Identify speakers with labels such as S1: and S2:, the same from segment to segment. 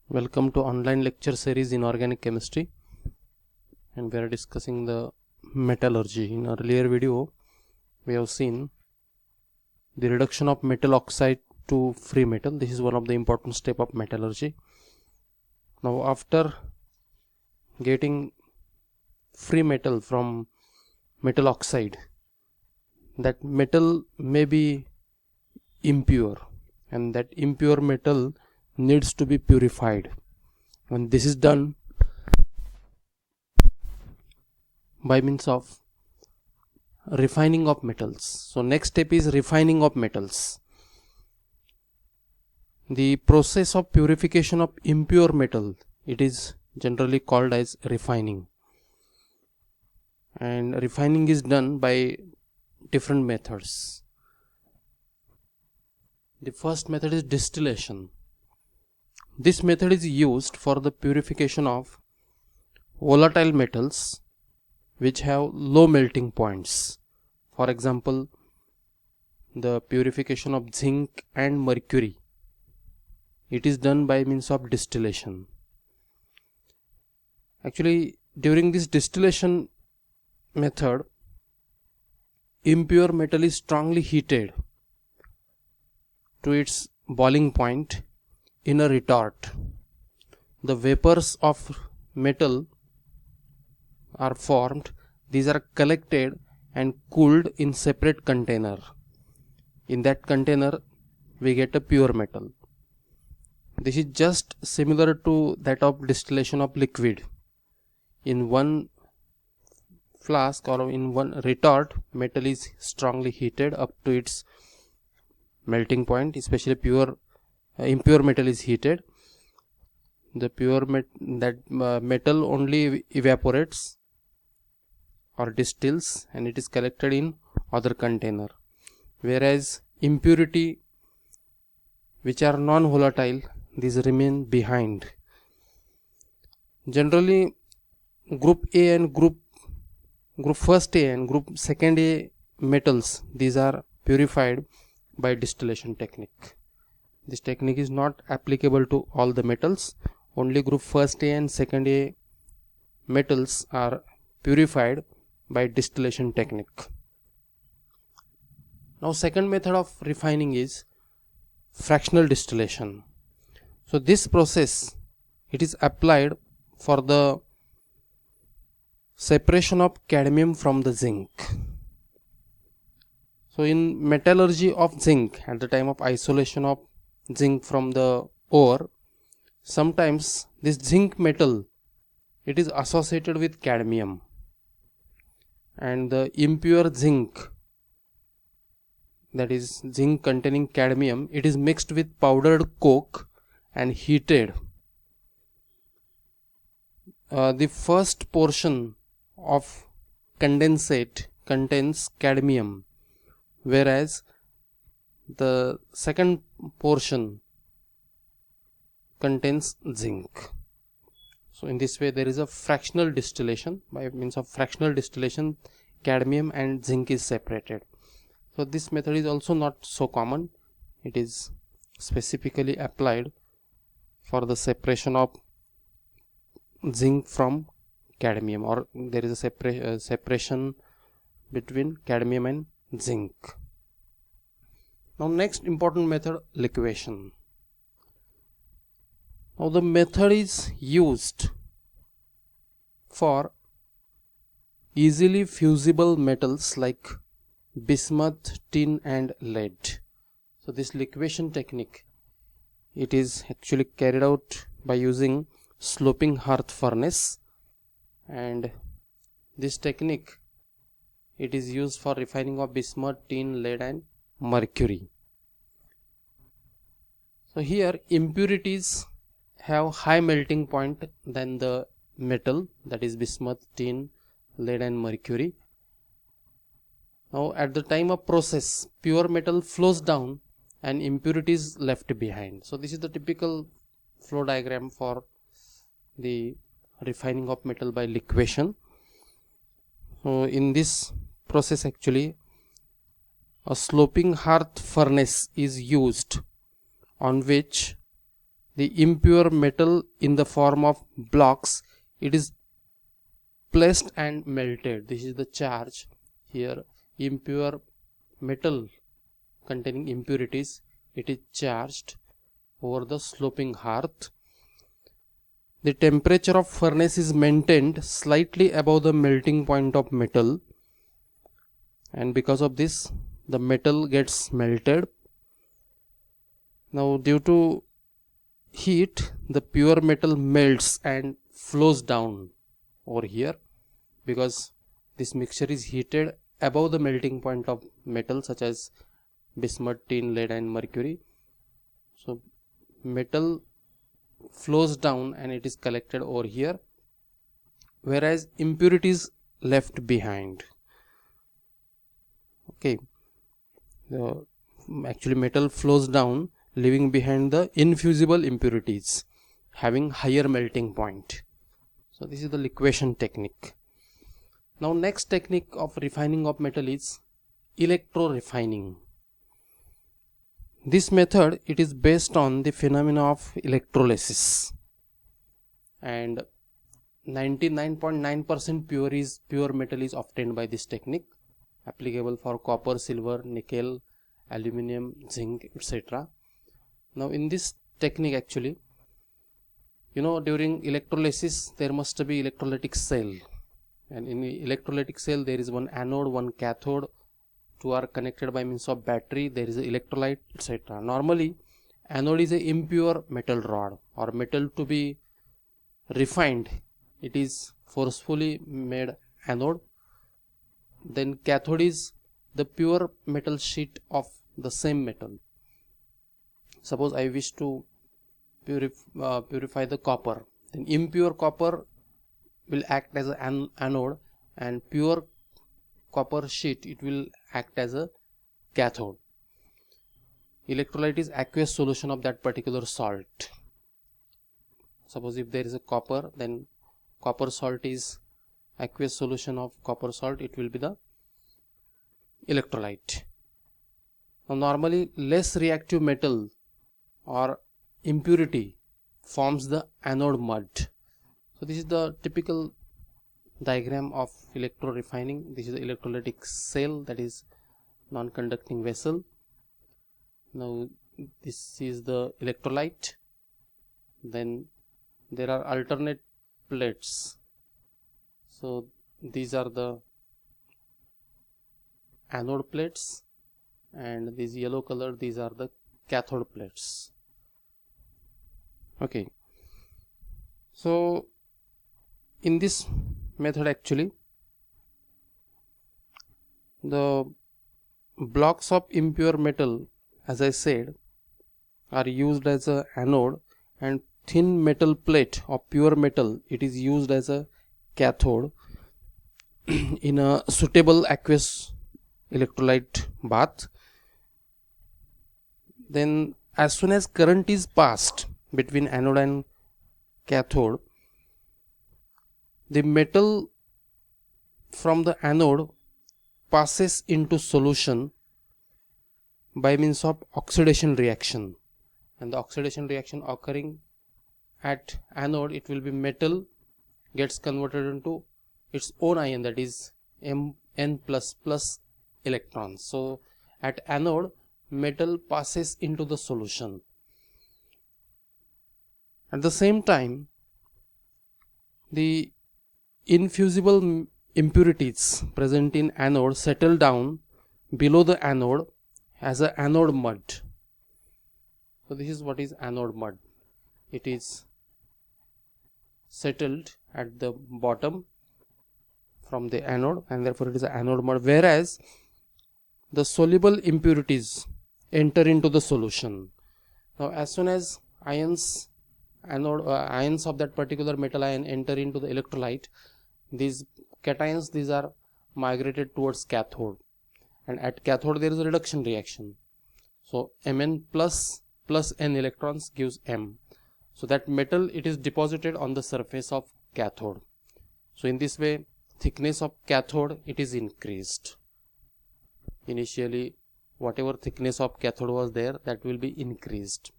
S1: Welcome to online lecture series in organic chemistry, and we are discussing the metallurgy. In earlier video we have seen the reduction of metal oxide to free metal. This is one of the important step of metallurgy. Now after getting free metal from metal oxide, that metal may be impure, and that impure metal needs to be purified, and this is done by means of refining of metals. So next step is refining of metals. The process of purification of impure metal, it is generally called as refining, and refining is done by different methods. The first method is distillation. This method is used for the purification of volatile metals which have low melting points. For example, the purification of zinc and mercury, it is done by means of distillation. Actually, during this distillation method, impure metal is strongly heated to its boiling point in a retort. The vapors of metal are formed. These are collected and cooled in separate container. In that container we get a pure metal. This is just similar to that of distillation of liquid. In one flask or in one retort, metal is strongly heated up to its melting point, especially impure metal is heated. The pure metal only evaporates or distills, and it is collected in other container, whereas impurity which are non-volatile, these remain behind. Generally group A and group first A and group second A metals, these are purified by distillation technique. This technique is not applicable to all the metals. Only group first A and second A metals are purified by distillation technique. Now second method of refining is fractional distillation. So this process, it is applied for the separation of cadmium from the zinc. So in metallurgy of zinc, at the time of isolation of zinc from the ore, sometimes this zinc metal, it is associated with cadmium, and the impure zinc, that is zinc containing cadmium, it is mixed with powdered coke and heated. The first portion of condensate contains cadmium, whereas the second portion contains zinc. So in this way there is a fractional distillation. By means of fractional distillation, cadmium and zinc is separated. So this method is also not so common. It is specifically applied for the separation of zinc from cadmium, or there is a separation between cadmium and zinc. Now next important method, liquefaction. Now the method is used for easily fusible metals like bismuth, tin and lead. So this liquefaction technique, it is actually carried out by using sloping hearth furnace, and this technique, it is used for refining of bismuth, tin, lead and mercury. So here impurities have high melting point than the metal, that is bismuth, tin, lead and mercury. Now at the time of process, pure metal flows down and impurities left behind. So this is the typical flow diagram for the refining of metal by liquefaction. So in this process, actually a sloping hearth furnace is used, on which the impure metal in the form of blocks, it is placed and melted. This is the charge here. Impure metal containing impurities, it is charged over the sloping hearth. The temperature of furnace is maintained slightly above the melting point of metal, and because of this the metal gets melted. Now due to heat, the pure metal melts and flows down over here, because this mixture is heated above the melting point of metal such as bismuth, tin, lead and mercury. So metal flows down and it is collected over here, whereas impurities left behind. Okay, actually metal flows down, leaving behind the infusible impurities having higher melting point. So this is the liquefaction technique. Now next technique of refining of metal is electro refining. This method, it is based on the phenomena of electrolysis, and 99.9% pure metal is obtained by this technique, applicable for copper, silver, nickel, aluminum, zinc, etc. Now in this technique, actually, during electrolysis there must be electrolytic cell, and in the electrolytic cell there is one anode, one cathode, two are connected by means of battery, there is a electrolyte, etc. Normally anode is a impure metal rod or metal to be refined, it is forcefully made anode. Then cathode is the pure metal sheet of the same metal. Suppose I wish to purify the copper, then impure copper will act as an anode, and pure copper sheet, it will act as a cathode. Electrolyte is aqueous solution of that particular salt. Suppose if there is a copper, then copper salt is aqueous solution of copper salt, it will be the electrolyte. Now normally less reactive metal or impurity forms the anode mud. So this is the typical diagram of electro refining. This is the electrolytic cell, that is non-conducting vessel. Now this is the electrolyte, then there are alternate plates. So these are the anode plates, and these yellow color, these are the cathode plates. Okay, so in this method, actually the blocks of impure metal, as I said, are used as a anode, and thin metal plate of pure metal, it is used as a cathode in a suitable aqueous electrolyte bath. Then as soon as current is passed between anode and cathode, the metal from the anode passes into solution by means of oxidation reaction, and the oxidation reaction occurring at anode, it will be metal gets converted into its own ion, that is Mn++ electrons. So at anode, metal passes into the solution. At the same time, the infusible impurities present in anode settle down below the anode as a anode mud. So this is what is anode mud. It is settled at the bottom from the anode, and therefore it is an anode mud, whereas the soluble impurities enter into the solution. Now as soon as ions of that particular metal ion enter into the electrolyte, these cations, these are migrated towards cathode, and at cathode there is a reduction reaction. So Mn plus n electrons gives M. So that metal, it is deposited on the surface of cathode. So in this way, thickness of cathode, it is increased. Initially whatever thickness of cathode was there, that will be increased.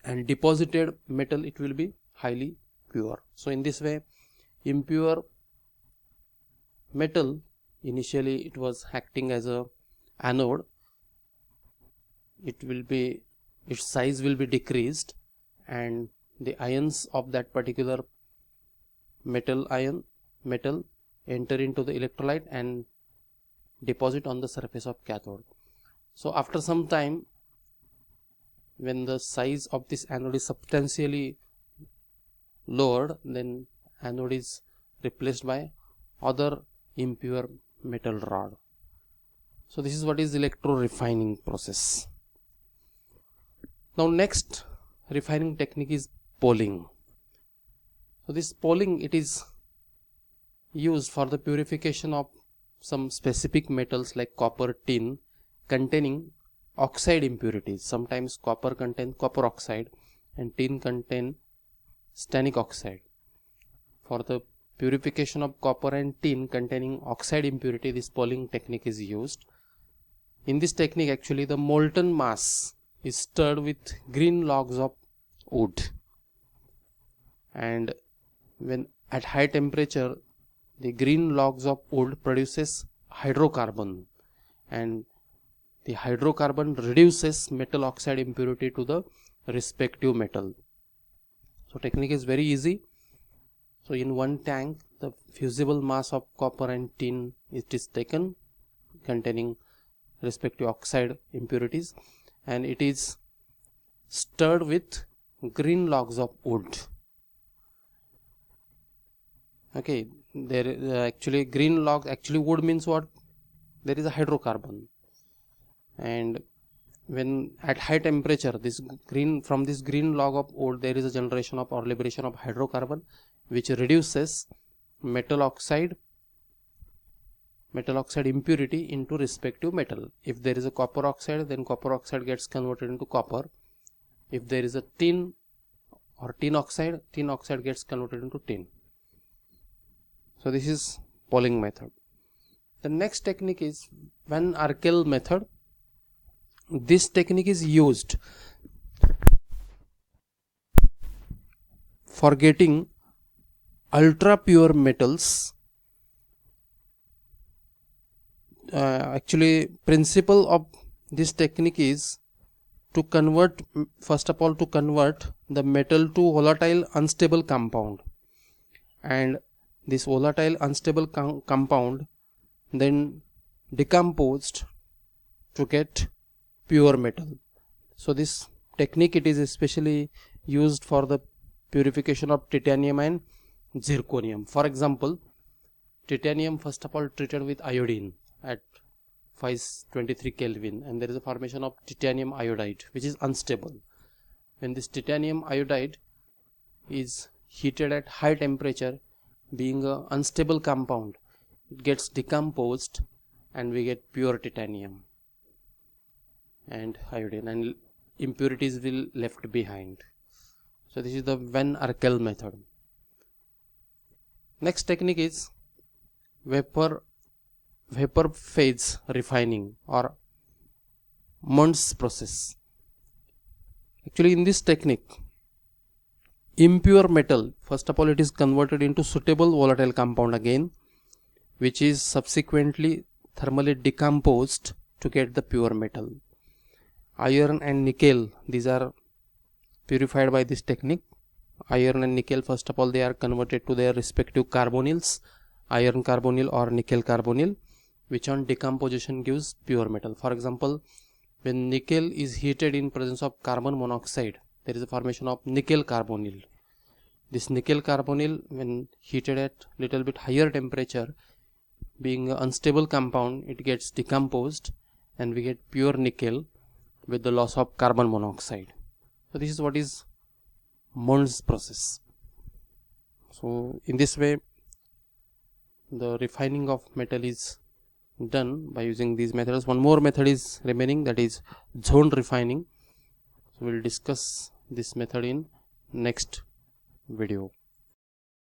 S1: and deposited metal, it will be highly pure. So in this way, impure metal, initially it was acting as a anode, its size will be decreased, and the ions of that particular metal enter into the electrolyte and deposit on the surface of cathode. So after some time, when the size of this anode is substantially lowered, then anode is replaced by other impure metal rod. So this is what is electro refining process. Now next refining technique is poling. So this poling, it is used for the purification of some specific metals like copper, tin, containing oxide impurities. Sometimes copper contains copper oxide and tin contain stannic oxide. For the purification of copper and tin containing oxide impurity, this poling technique is used. In this technique, actually the molten mass is stirred with green logs of wood, and when at high temperature, the green logs of wood produces hydrocarbon, and the hydrocarbon reduces metal oxide impurity to the respective metal. So technique is very easy. So in one tank, the fusible mass of copper and tin, it is taken containing respective oxide impurities, and it is stirred with green logs of wood. Okay, there is actually green log, actually wood means what? There is a hydrocarbon, and when at high temperature, from this green log of wood, there is a generation of or liberation of hydrocarbon, which reduces metal oxide impurity into respective metal. If there is a copper oxide, then copper oxide gets converted into copper. If there is a tin or tin oxide gets converted into tin. So this is poling method. The next technique is Van Arkel method. This technique is used for getting ultra pure metals. Actually, principle of this technique is to convert, first of all, to convert the metal to volatile unstable compound, and this volatile unstable compound then decomposed to get pure metal. So this technique, it is especially used for the purification of titanium and zirconium. For example, titanium, first of all, treated with iodine at 523 Kelvin, and there is a formation of titanium iodide, which is unstable. When this titanium iodide is heated at high temperature, being an unstable compound, it gets decomposed and we get pure titanium and iodine, and impurities will left behind. So this is the Van Arkel method. Next technique is vapor phase refining or Mund's process. Actually, in this technique, impure metal, first of all, it is converted into suitable volatile compound again, which is subsequently thermally decomposed to get the pure metal. Iron and nickel, these are purified by this technique. Iron and nickel, first of all, they are converted to their respective carbonyls, iron carbonyl or nickel carbonyl, which on decomposition gives pure metal. For example, when nickel is heated in presence of carbon monoxide, there is a formation of nickel carbonyl. This nickel carbonyl, when heated at little bit higher temperature, being an unstable compound, it gets decomposed and we get pure nickel with the loss of carbon monoxide. So this is what is Mund's process. So in this way, the refining of metal is done by using these methods. One more method is remaining, that is zone refining. So we will discuss this method in next video.